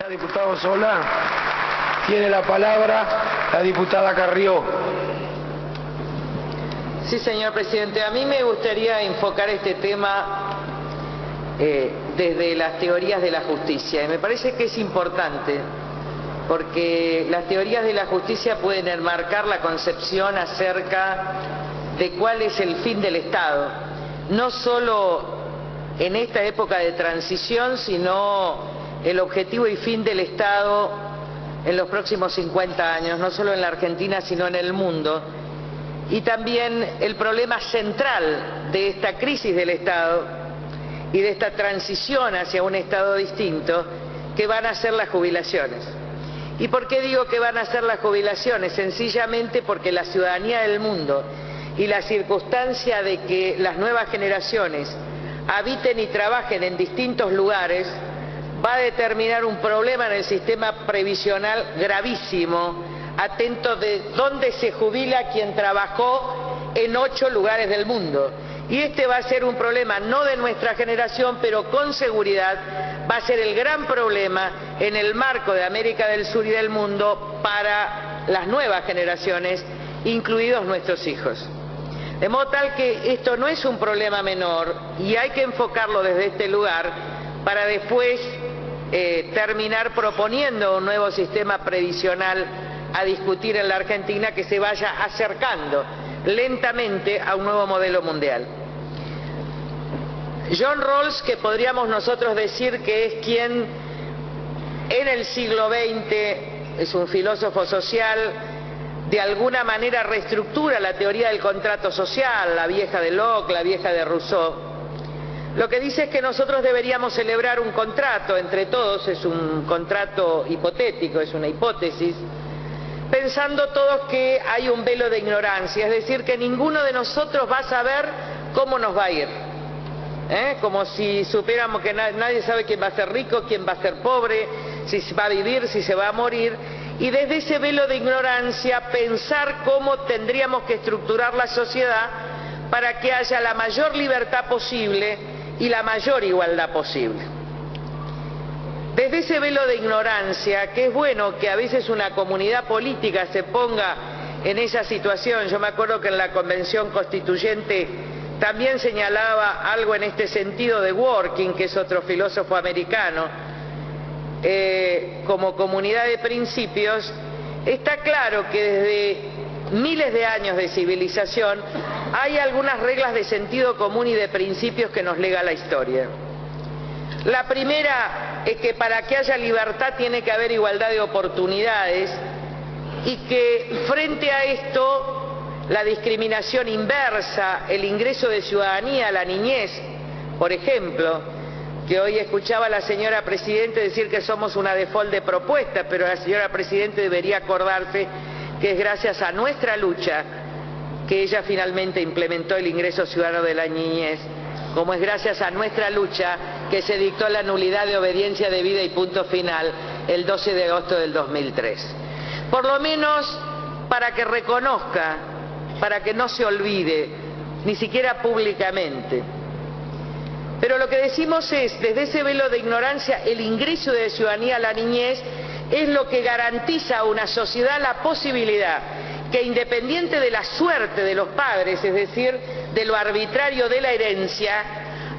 Diputado Solá, tiene la palabra la diputada Carrió. Sí, señor presidente. A mí me gustaría enfocar este tema desde las teorías de la justicia. Y me parece que es importante, porque las teorías de la justicia pueden enmarcar la concepción acerca de cuál es el fin del Estado, no solo en esta época de transición, sino el objetivo y fin del Estado en los próximos 50 años, no solo en la Argentina, sino en el mundo. Y también el problema central de esta crisis del Estado y de esta transición hacia un Estado distinto, que van a ser las jubilaciones. ¿Y por qué digo que van a ser las jubilaciones? Sencillamente porque la ciudadanía del mundo y la circunstancia de que las nuevas generaciones habiten y trabajen en distintos lugares va a determinar un problema en el sistema previsional gravísimo, atento de dónde se jubila quien trabajó en 8 lugares del mundo. Y este va a ser un problema no de nuestra generación, pero con seguridad va a ser el gran problema en el marco de América del Sur y del mundo para las nuevas generaciones, incluidos nuestros hijos. De modo tal que esto no es un problema menor y hay que enfocarlo desde este lugar para después terminar proponiendo un nuevo sistema previsional a discutir en la Argentina que se vaya acercando lentamente a un nuevo modelo mundial. John Rawls, que podríamos nosotros decir que es quien en el siglo XX es un filósofo social, de alguna manera reestructura la teoría del contrato social, la vieja de Locke, la vieja de Rousseau. Lo que dice es que nosotros deberíamos celebrar un contrato entre todos, es un contrato hipotético, es una hipótesis, pensando todos que hay un velo de ignorancia, es decir, que ninguno de nosotros va a saber cómo nos va a ir. Como si supiéramos que nadie sabe quién va a ser rico, quién va a ser pobre, si va a vivir, si se va a morir. Y desde ese velo de ignorancia pensar cómo tendríamos que estructurar la sociedad para que haya la mayor libertad posible y la mayor igualdad posible. Desde ese velo de ignorancia, que es bueno que a veces una comunidad política se ponga en esa situación. Yo me acuerdo que en la Convención Constituyente también señalaba algo en este sentido de Dworkin, que es otro filósofo americano. Como comunidad de principios, está claro que desde miles de años de civilización hay algunas reglas de sentido común y de principios que nos lega la historia. La primera es que para que haya libertad tiene que haber igualdad de oportunidades y que frente a esto la discriminación inversa, el ingreso de ciudadanía a la niñez, por ejemplo, que hoy escuchaba a la señora Presidente decir que somos una default de propuesta, pero la señora Presidente debería acordarse que es gracias a nuestra lucha que ella finalmente implementó el ingreso ciudadano de la niñez, como es gracias a nuestra lucha que se dictó la nulidad de obediencia debida y punto final el 12 de agosto del 2003. Por lo menos para que reconozca, para que no se olvide, ni siquiera públicamente. Pero lo que decimos es, desde ese velo de ignorancia, el ingreso de ciudadanía a la niñez es lo que garantiza a una sociedad la posibilidad que, independiente de la suerte de los padres, es decir, de lo arbitrario de la herencia,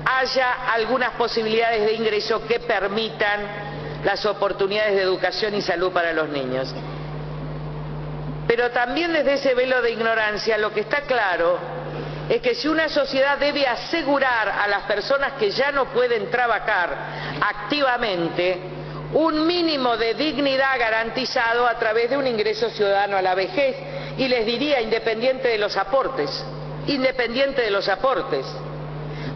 haya algunas posibilidades de ingreso que permitan las oportunidades de educación y salud para los niños. Pero también desde ese velo de ignorancia lo que está claro es que si una sociedad debe asegurar a las personas que ya no pueden trabajar activamente un mínimo de dignidad garantizado a través de un ingreso ciudadano a la vejez, y les diría independiente de los aportes, independiente de los aportes.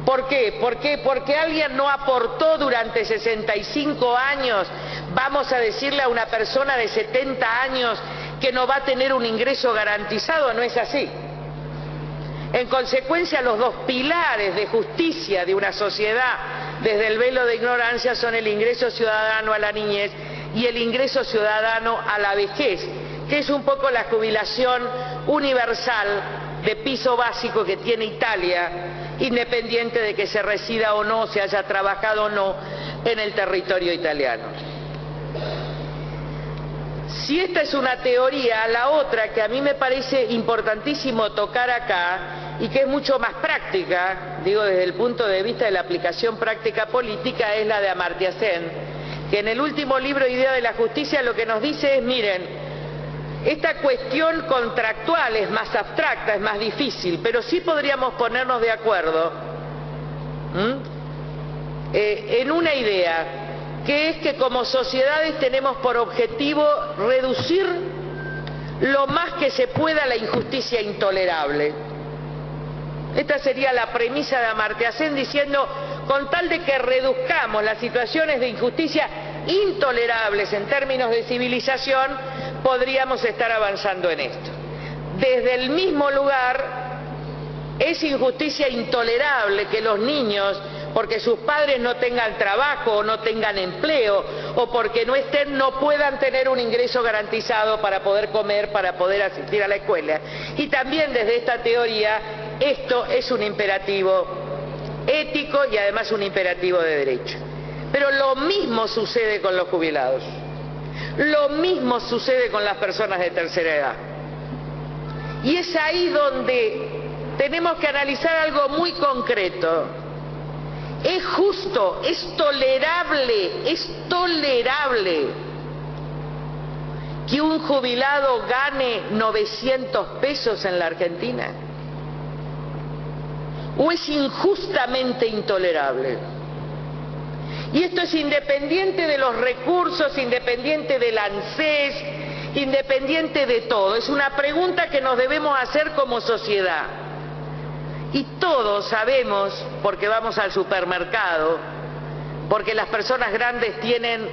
¿Por qué? Porque alguien no aportó durante 65 años, vamos a decirle a una persona de 70 años que no va a tener un ingreso garantizado. No es así. En consecuencia, los dos pilares de justicia de una sociedad desde el velo de ignorancia son el ingreso ciudadano a la niñez y el ingreso ciudadano a la vejez, que es un poco la jubilación universal de piso básico que tiene Italia, independiente de que se resida o no, se haya trabajado o no en el territorio italiano. Si esta es una teoría, la otra que a mí me parece importantísimo tocar acá y que es mucho más práctica, digo desde el punto de vista de la aplicación práctica política, es la de Amartya Sen, que en el último libro Idea de la Justicia lo que nos dice es, miren, esta cuestión contractual es más abstracta, es más difícil, pero sí podríamos ponernos de acuerdo en una idea, que es que como sociedades tenemos por objetivo reducir lo más que se pueda la injusticia intolerable. Esta sería la premisa de Amartya Sen, diciendo, con tal de que reduzcamos las situaciones de injusticia intolerables en términos de civilización, podríamos estar avanzando en esto. Desde el mismo lugar, es injusticia intolerable que los niños, porque sus padres no tengan trabajo o no tengan empleo o porque no estén, no puedan tener un ingreso garantizado para poder comer, para poder asistir a la escuela. Y también desde esta teoría, esto es un imperativo ético y además un imperativo de derecho. Pero lo mismo sucede con los jubilados. Lo mismo sucede con las personas de tercera edad. Y es ahí donde tenemos que analizar algo muy concreto. Es justo, es tolerable que un jubilado gane 900 pesos en la Argentina. ¿O es injustamente intolerable? Y esto es independiente de los recursos, independiente del ANSES, independiente de todo. Es una pregunta que nos debemos hacer como sociedad. Y todos sabemos, porque vamos al supermercado, porque las personas grandes tienen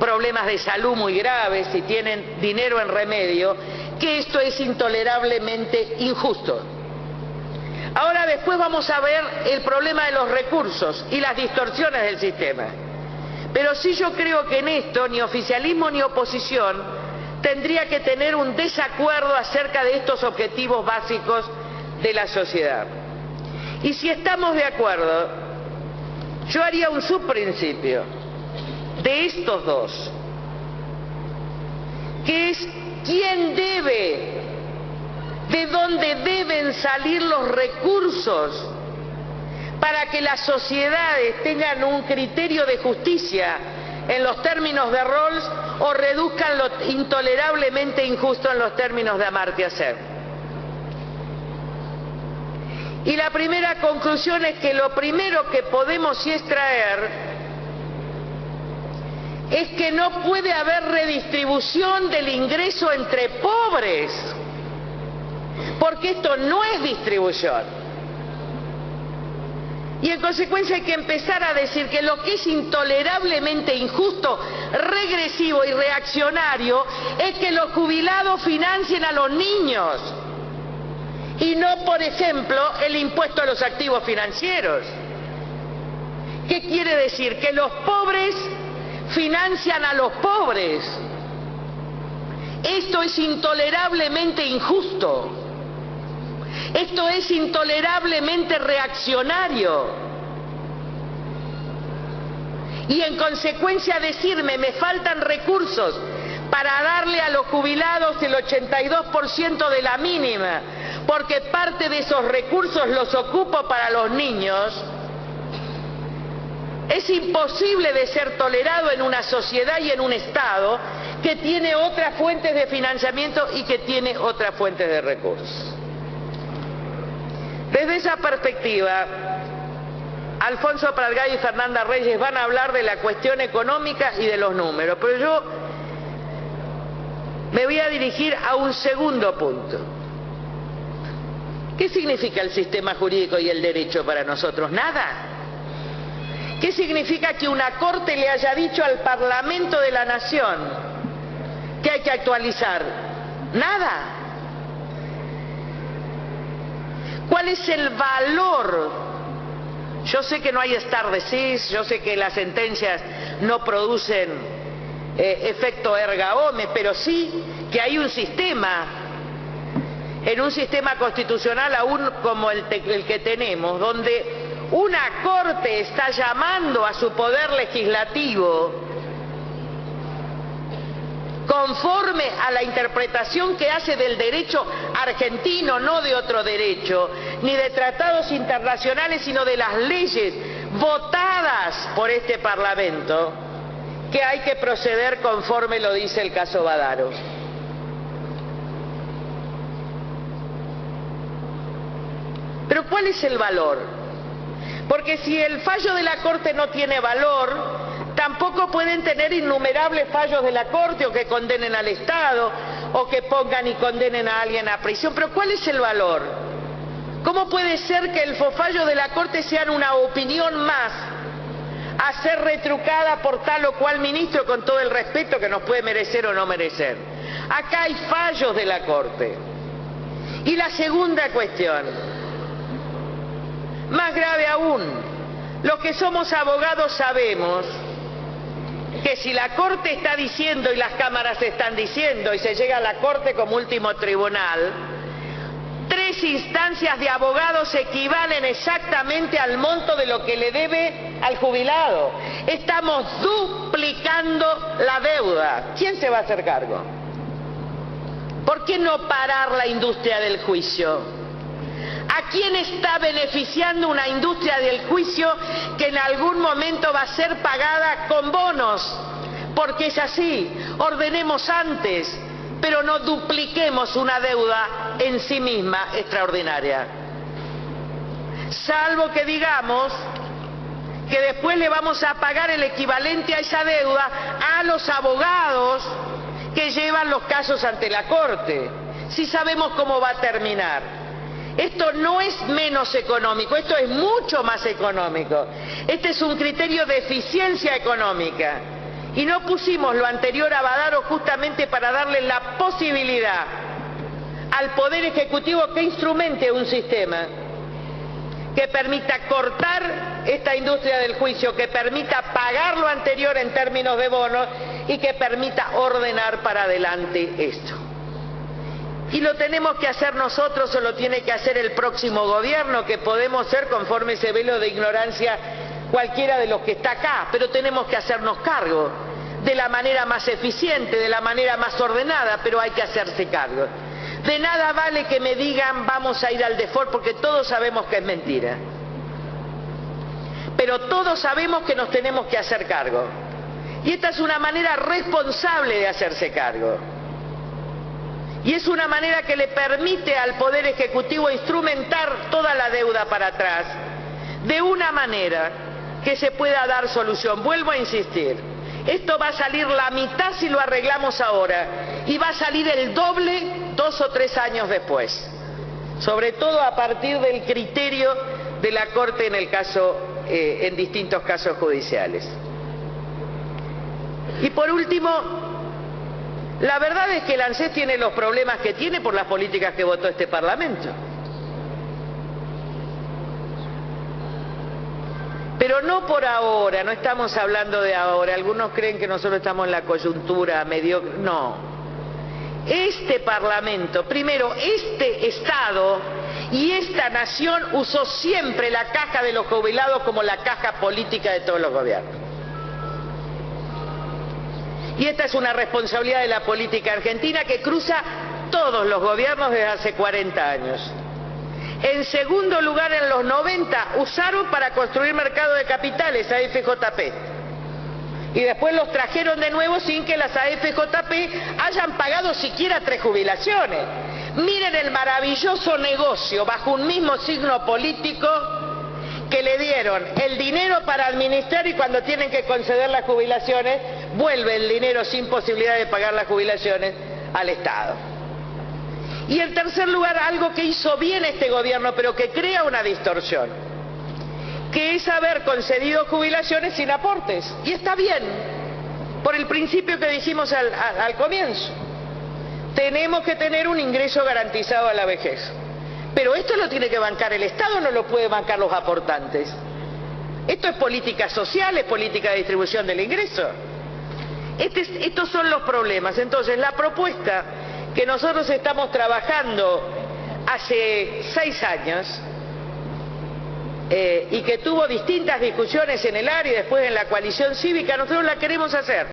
problemas de salud muy graves y tienen dinero en remedio, que esto es intolerablemente injusto. Ahora después vamos a ver el problema de los recursos y las distorsiones del sistema. Pero sí yo creo que en esto ni oficialismo ni oposición tendría que tener un desacuerdo acerca de estos objetivos básicos de la sociedad. Y si estamos de acuerdo, yo haría un subprincipio de estos dos, que es quién debe, de dónde deben salir los recursos para que las sociedades tengan un criterio de justicia en los términos de Rawls o reduzcan lo intolerablemente injusto en los términos de Amartya Sen. Y la primera conclusión es que lo primero que podemos extraer es que no puede haber redistribución del ingreso entre pobres, porque esto no es distribución. Y en consecuencia hay que empezar a decir que lo que es intolerablemente injusto, regresivo y reaccionario es que los jubilados financien a los niños y no, por ejemplo, el impuesto a los activos financieros. ¿Qué quiere decir? Que los pobres financian a los pobres. Esto es intolerablemente injusto. Esto es intolerablemente reaccionario. Y en consecuencia decirme, me faltan recursos para darle a los jubilados el 82% de la mínima, porque parte de esos recursos los ocupo para los niños, es imposible de ser tolerado en una sociedad y en un Estado que tiene otras fuentes de financiamiento y que tiene otras fuentes de recursos. Desde esa perspectiva, Alfonso Prat y Fernanda Reyes van a hablar de la cuestión económica y de los números, pero yo me voy a dirigir a un segundo punto. ¿Qué significa el sistema jurídico y el derecho para nosotros? Nada. ¿Qué significa que una corte le haya dicho al Parlamento de la Nación que hay que actualizar? Nada. ¿Cuál es el valor? Yo sé que no hay stare decisis, yo sé que las sentencias no producen efecto erga omnes, pero sí que hay un sistema, en un sistema constitucional aún como el que tenemos, donde una corte está llamando a su poder legislativo conforme a la interpretación que hace del derecho argentino, no de otro derecho, ni de tratados internacionales, sino de las leyes votadas por este Parlamento, que hay que proceder conforme lo dice el caso Badaro. Pero ¿cuál es el valor? Porque si el fallo de la Corte no tiene valor, tampoco pueden tener innumerables fallos de la Corte o que condenen al Estado o que pongan y condenen a alguien a prisión. Pero ¿cuál es el valor? ¿Cómo puede ser que el fallo de la Corte sea una opinión más a ser retrucada por tal o cual ministro, con todo el respeto que nos puede merecer o no merecer? Acá hay fallos de la Corte. Y la segunda cuestión, más grave aún, los que somos abogados sabemos que si la Corte está diciendo y las cámaras están diciendo y se llega a la Corte como último tribunal, 3 instancias de abogados equivalen exactamente al monto de lo que le debe al jubilado. Estamos duplicando la deuda. ¿Quién se va a hacer cargo? ¿Por qué no parar la industria del juicio? ¿A quién está beneficiando una industria del juicio que en algún momento va a ser pagada con bonos? Porque es así, ordenemos antes, pero no dupliquemos una deuda en sí misma extraordinaria. Salvo que digamos que después le vamos a pagar el equivalente a esa deuda a los abogados que llevan los casos ante la Corte, si sabemos cómo va a terminar. Esto no es menos económico, esto es mucho más económico. Este es un criterio de eficiencia económica. Y no pusimos lo anterior a Badaro justamente para darle la posibilidad al Poder Ejecutivo que instrumente un sistema que permita cortar esta industria del juicio, que permita pagar lo anterior en términos de bonos y que permita ordenar para adelante esto. ¿Y lo tenemos que hacer nosotros o lo tiene que hacer el próximo gobierno, que podemos ser, conforme ese velo de ignorancia, cualquiera de los que está acá? Pero tenemos que hacernos cargo de la manera más eficiente, de la manera más ordenada, pero hay que hacerse cargo. De nada vale que me digan vamos a ir al default, porque todos sabemos que es mentira. Pero todos sabemos que nos tenemos que hacer cargo. Y esta es una manera responsable de hacerse cargo. Y es una manera que le permite al Poder Ejecutivo instrumentar toda la deuda para atrás, de una manera que se pueda dar solución. Vuelvo a insistir, esto va a salir la mitad si lo arreglamos ahora, y va a salir el doble 2 o 3 años después, sobre todo a partir del criterio de la Corte en el caso, en distintos casos judiciales. Y por último, la verdad es que el ANSES tiene los problemas que tiene por las políticas que votó este Parlamento. Pero no por ahora, no estamos hablando de ahora. Algunos creen que nosotros estamos en la coyuntura mediocre. No. Este Parlamento, primero, este Estado y esta nación usó siempre la caja de los jubilados como la caja política de todos los gobiernos. Y esta es una responsabilidad de la política argentina que cruza todos los gobiernos desde hace 40 años. En segundo lugar, en los 90 usaron para construir mercado de capitales a AFJP. Y después los trajeron de nuevo sin que las AFJP hayan pagado siquiera 3 jubilaciones. Miren el maravilloso negocio bajo un mismo signo político que le dieron el dinero para administrar, y cuando tienen que conceder las jubilaciones, vuelve el dinero sin posibilidad de pagar las jubilaciones al Estado. Y en tercer lugar, algo que hizo bien este gobierno, pero que crea una distorsión, que es haber concedido jubilaciones sin aportes. Y está bien, por el principio que dijimos al comienzo. Tenemos que tener un ingreso garantizado a la vejez. Pero esto lo tiene que bancar el Estado, no lo pueden bancar los aportantes. Esto es política social, es política de distribución del ingreso. Estos son los problemas. Entonces, la propuesta que nosotros estamos trabajando hace 6 años y que tuvo distintas discusiones en el área y después en la coalición cívica, nosotros la queremos hacer.